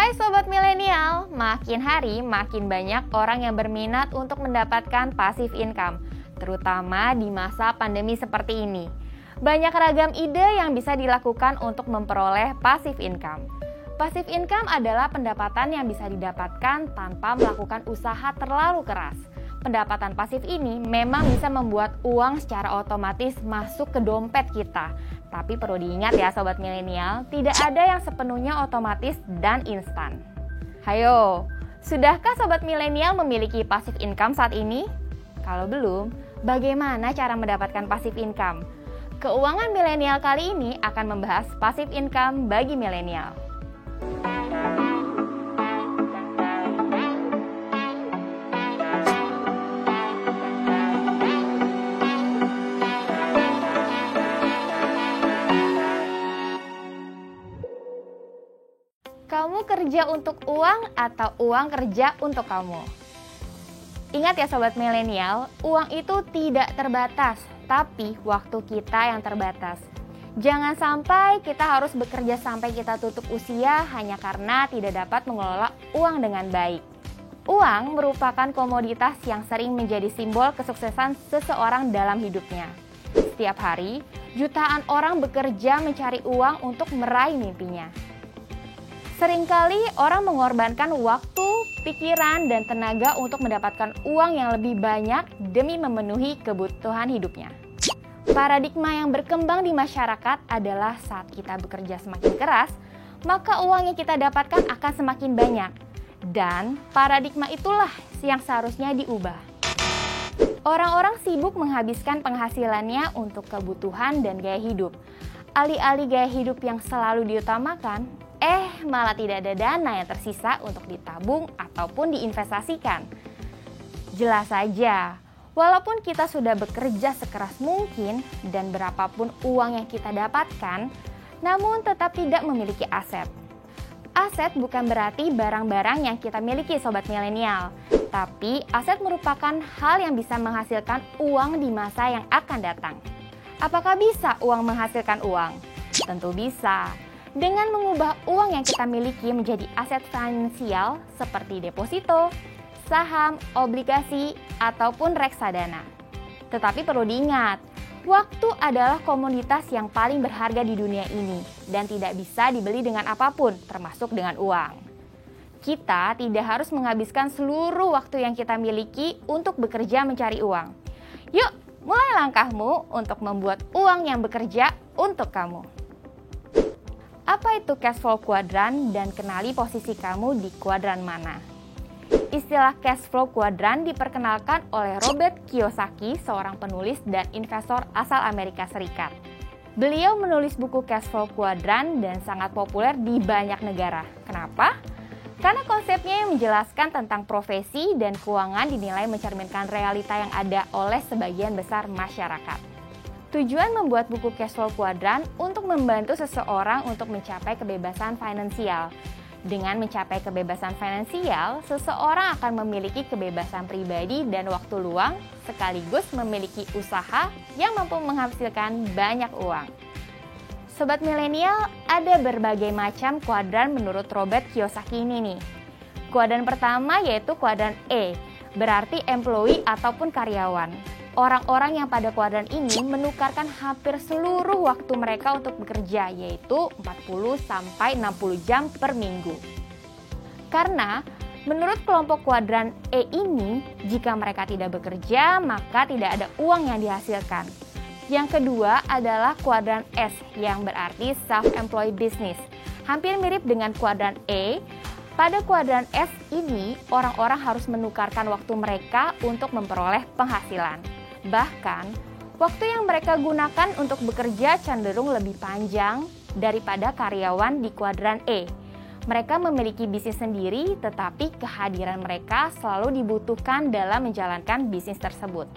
Hai Sobat Milenial, makin hari makin banyak orang yang berminat untuk mendapatkan passive income, terutama di masa pandemi seperti ini. Banyak ragam ide yang bisa dilakukan untuk memperoleh passive income. Passive income adalah pendapatan yang bisa didapatkan tanpa melakukan usaha terlalu keras. Pendapatan pasif ini memang bisa membuat uang secara otomatis masuk ke dompet kita. Tapi perlu diingat ya Sobat Milenial, tidak ada yang sepenuhnya otomatis dan instan. Hayo, sudahkah Sobat Milenial memiliki passive income saat ini? Kalau belum, bagaimana cara mendapatkan passive income? Keuangan Milenial kali ini akan membahas passive income bagi milenial. Kamu kerja untuk uang atau uang kerja untuk kamu? Ingat ya Sobat Milenial, uang itu tidak terbatas, tapi waktu kita yang terbatas. Jangan sampai kita harus bekerja sampai kita tutup usia hanya karena tidak dapat mengelola uang dengan baik. Uang merupakan komoditas yang sering menjadi simbol kesuksesan seseorang dalam hidupnya. Setiap hari, jutaan orang bekerja mencari uang untuk meraih mimpinya. Seringkali orang mengorbankan waktu, pikiran, dan tenaga untuk mendapatkan uang yang lebih banyak demi memenuhi kebutuhan hidupnya. Paradigma yang berkembang di masyarakat adalah saat kita bekerja semakin keras, maka uang yang kita dapatkan akan semakin banyak. Dan paradigma itulah yang seharusnya diubah. Orang-orang sibuk menghabiskan penghasilannya untuk kebutuhan dan gaya hidup. Alih-alih gaya hidup yang selalu diutamakan, malah tidak ada dana yang tersisa untuk ditabung ataupun diinvestasikan. Jelas saja, walaupun kita sudah bekerja sekeras mungkin dan berapapun uang yang kita dapatkan, namun tetap tidak memiliki aset. Aset bukan berarti barang-barang yang kita miliki Sobat Milenial, tapi aset merupakan hal yang bisa menghasilkan uang di masa yang akan datang. Apakah bisa uang menghasilkan uang? Tentu bisa. Dengan mengubah uang yang kita miliki menjadi aset finansial seperti deposito, saham, obligasi, ataupun reksadana. Tetapi perlu diingat, waktu adalah komoditas yang paling berharga di dunia ini dan tidak bisa dibeli dengan apapun, termasuk dengan uang. Kita tidak harus menghabiskan seluruh waktu yang kita miliki untuk bekerja mencari uang. Yuk, mulai langkahmu untuk membuat uang yang bekerja untuk kamu. Apa itu cash flow quadrant dan kenali posisi kamu di kuadran mana? Istilah cash flow quadrant diperkenalkan oleh Robert Kiyosaki, seorang penulis dan investor asal Amerika Serikat. Beliau menulis buku cash flow quadrant dan sangat populer di banyak negara. Kenapa? Karena konsepnya yang menjelaskan tentang profesi dan keuangan dinilai mencerminkan realita yang ada oleh sebagian besar masyarakat. Tujuan membuat buku cash flow quadrant untuk membantu seseorang untuk mencapai kebebasan finansial. Dengan mencapai kebebasan finansial, seseorang akan memiliki kebebasan pribadi dan waktu luang, sekaligus memiliki usaha yang mampu menghasilkan banyak uang. Sobat Milenial, ada berbagai macam kuadran menurut Robert Kiyosaki ini nih. Kuadran pertama yaitu kuadran E, berarti employee ataupun karyawan. Orang-orang yang pada kuadran ini menukarkan hampir seluruh waktu mereka untuk bekerja, yaitu 40-60 jam per minggu. Karena menurut kelompok kuadran E ini, jika mereka tidak bekerja, maka tidak ada uang yang dihasilkan. Yang kedua adalah kuadran S, yang berarti self-employed business. Hampir mirip dengan kuadran E. Pada kuadran S ini, orang-orang harus menukarkan waktu mereka untuk memperoleh penghasilan. Bahkan, waktu yang mereka gunakan untuk bekerja cenderung lebih panjang daripada karyawan di kuadran E. Mereka memiliki bisnis sendiri, tetapi kehadiran mereka selalu dibutuhkan dalam menjalankan bisnis tersebut.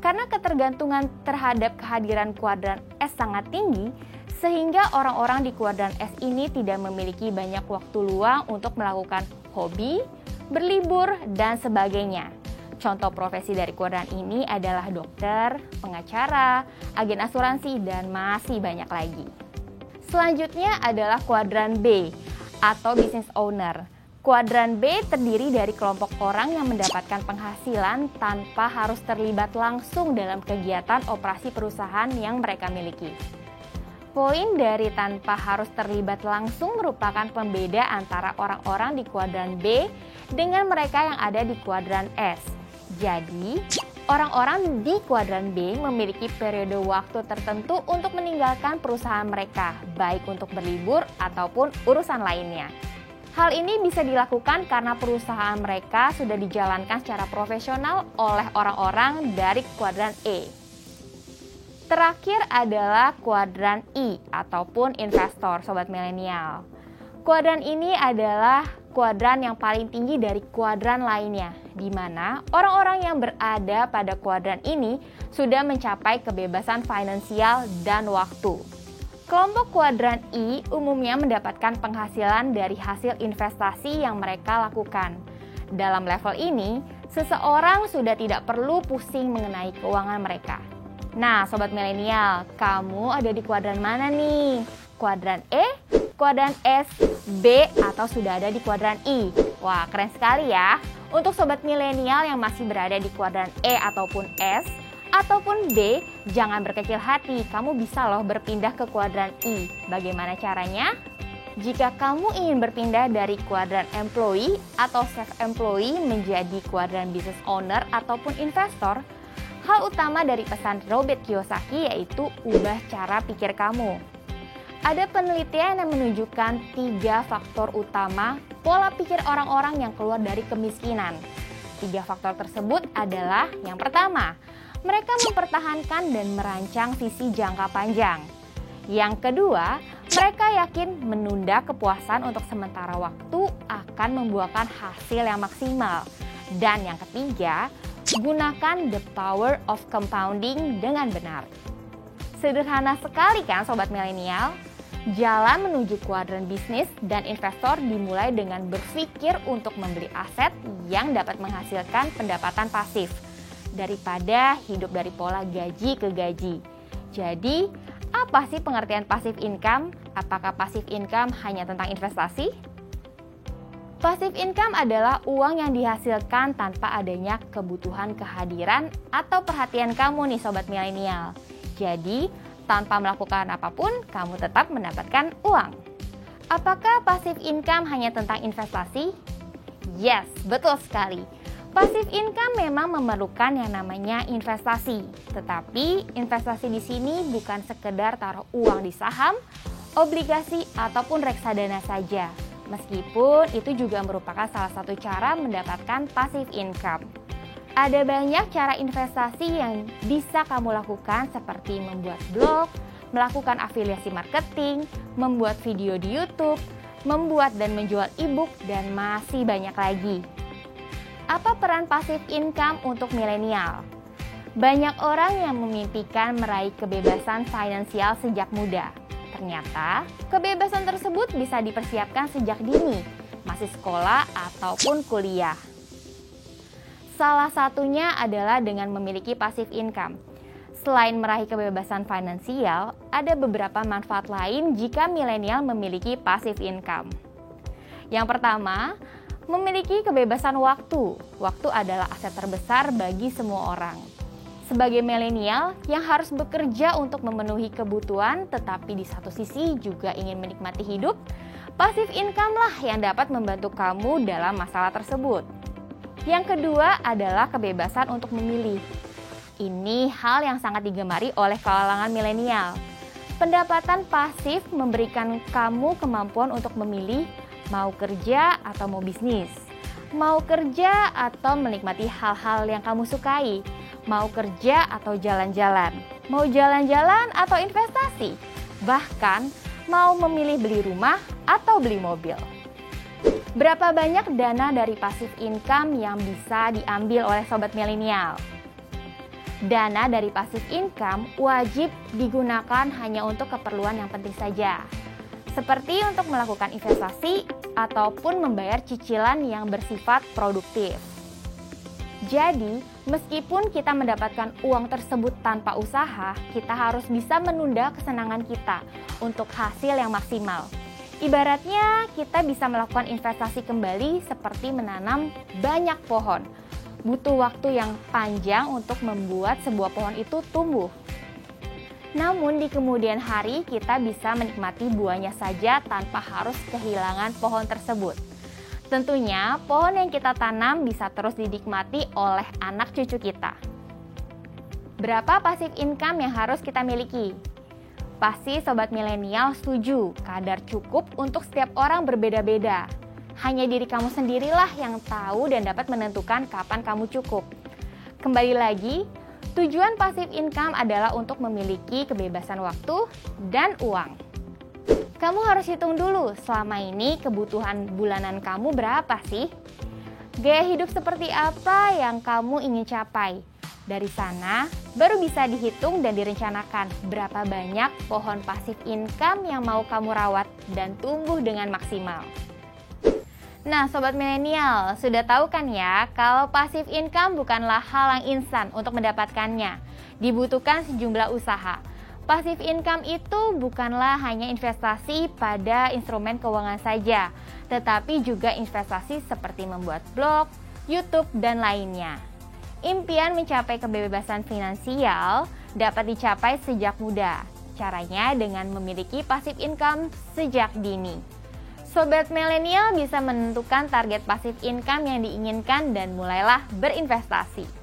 Karena ketergantungan terhadap kehadiran kuadran S sangat tinggi, sehingga orang-orang di kuadran S ini tidak memiliki banyak waktu luang untuk melakukan hobi, berlibur, dan sebagainya. Contoh profesi dari kuadran ini adalah dokter, pengacara, agen asuransi, dan masih banyak lagi. Selanjutnya adalah kuadran B atau business owner. Kuadran B terdiri dari kelompok orang yang mendapatkan penghasilan tanpa harus terlibat langsung dalam kegiatan operasi perusahaan yang mereka miliki. Poin dari tanpa harus terlibat langsung merupakan pembeda antara orang-orang di kuadran B dengan mereka yang ada di kuadran S. Jadi, orang-orang di kuadran B memiliki periode waktu tertentu untuk meninggalkan perusahaan mereka, baik untuk berlibur ataupun urusan lainnya. Hal ini bisa dilakukan karena perusahaan mereka sudah dijalankan secara profesional oleh orang-orang dari kuadran E. Terakhir adalah kuadran I ataupun investor, sobat milenial. Kuadran ini adalah kuadran yang paling tinggi dari kuadran lainnya, di mana orang-orang yang berada pada kuadran ini sudah mencapai kebebasan finansial dan waktu. Kelompok kuadran I umumnya mendapatkan penghasilan dari hasil investasi yang mereka lakukan. Dalam level ini, seseorang sudah tidak perlu pusing mengenai keuangan mereka. Nah, sobat milenial, kamu ada di kuadran mana nih? Kuadran E, kuadran S, B, atau sudah ada di kuadran I? Wah, keren sekali ya. Untuk sobat milenial yang masih berada di kuadran E ataupun S, ataupun B, jangan berkecil hati, kamu bisa loh berpindah ke kuadran I. Bagaimana caranya? Jika kamu ingin berpindah dari kuadran employee atau self-employee menjadi kuadran business owner ataupun investor, hal utama dari pesan Robert Kiyosaki yaitu ubah cara pikir kamu. Ada penelitian yang menunjukkan 3 faktor utama pola pikir orang-orang yang keluar dari kemiskinan. 3 faktor tersebut adalah yang pertama, mereka mempertahankan dan merancang visi jangka panjang. Yang kedua, mereka yakin menunda kepuasan untuk sementara waktu akan membuahkan hasil yang maksimal. Dan yang ketiga, gunakan the power of compounding dengan benar. Sederhana sekali kan sobat milenial? Jalan menuju kuadran bisnis dan investor dimulai dengan berpikir untuk membeli aset yang dapat menghasilkan pendapatan pasif daripada hidup dari pola gaji ke gaji. Jadi, apa sih pengertian passive income? Apakah passive income hanya tentang investasi? Passive income adalah uang yang dihasilkan tanpa adanya kebutuhan kehadiran atau perhatian kamu nih sobat milenial. Jadi, tanpa melakukan apapun, kamu tetap mendapatkan uang. Apakah passive income hanya tentang investasi? Yes, betul sekali. Passive income memang memerlukan yang namanya investasi. Tetapi investasi di sini bukan sekedar taruh uang di saham, obligasi, ataupun reksadana saja. Meskipun itu juga merupakan salah satu cara mendapatkan passive income. Ada banyak cara investasi yang bisa kamu lakukan seperti membuat blog, melakukan afiliasi marketing, membuat video di YouTube, membuat dan menjual e-book, dan masih banyak lagi. Apa peran passive income untuk milenial? Banyak orang yang memimpikan meraih kebebasan finansial sejak muda. Ternyata, kebebasan tersebut bisa dipersiapkan sejak dini, masih sekolah ataupun kuliah. Salah satunya adalah dengan memiliki passive income. Selain meraih kebebasan finansial, ada beberapa manfaat lain jika milenial memiliki passive income. Yang pertama, memiliki kebebasan waktu. Waktu adalah aset terbesar bagi semua orang. Sebagai milenial yang harus bekerja untuk memenuhi kebutuhan tetapi di satu sisi juga ingin menikmati hidup, passive income lah yang dapat membantu kamu dalam masalah tersebut. Yang kedua adalah kebebasan untuk memilih. Ini hal yang sangat digemari oleh kalangan milenial. Pendapatan pasif memberikan kamu kemampuan untuk memilih mau kerja atau mau bisnis, mau kerja atau menikmati hal-hal yang kamu sukai, mau kerja atau jalan-jalan, mau jalan-jalan atau investasi, bahkan mau memilih beli rumah atau beli mobil. Berapa banyak dana dari passive income yang bisa diambil oleh sobat milenial? Dana dari passive income wajib digunakan hanya untuk keperluan yang penting saja, seperti untuk melakukan investasi ataupun membayar cicilan yang bersifat produktif. Jadi, meskipun kita mendapatkan uang tersebut tanpa usaha, kita harus bisa menunda kesenangan kita untuk hasil yang maksimal. Ibaratnya kita bisa melakukan investasi kembali seperti menanam banyak pohon. Butuh waktu yang panjang untuk membuat sebuah pohon itu tumbuh. Namun di kemudian hari kita bisa menikmati buahnya saja tanpa harus kehilangan pohon tersebut. Tentunya pohon yang kita tanam bisa terus dinikmati oleh anak cucu kita. Berapa passive income yang harus kita miliki? Pasti Sobat Milenial setuju, kadar cukup untuk setiap orang berbeda-beda. Hanya diri kamu sendirilah yang tahu dan dapat menentukan kapan kamu cukup. Kembali lagi, tujuan passive income adalah untuk memiliki kebebasan waktu dan uang. Kamu harus hitung dulu, selama ini kebutuhan bulanan kamu berapa sih? Gaya hidup seperti apa yang kamu ingin capai? Dari sana, baru bisa dihitung dan direncanakan berapa banyak pohon passive income yang mau kamu rawat dan tumbuh dengan maksimal. Nah, Sobat Milenial, sudah tahu kan ya kalau passive income bukanlah hal yang instan untuk mendapatkannya. Dibutuhkan sejumlah usaha. Passive income itu bukanlah hanya investasi pada instrumen keuangan saja, tetapi juga investasi seperti membuat blog, YouTube, dan lainnya. Impian mencapai kebebasan finansial dapat dicapai sejak muda. Caranya dengan memiliki passive income sejak dini. Sobat Milenial bisa menentukan target passive income yang diinginkan dan mulailah berinvestasi.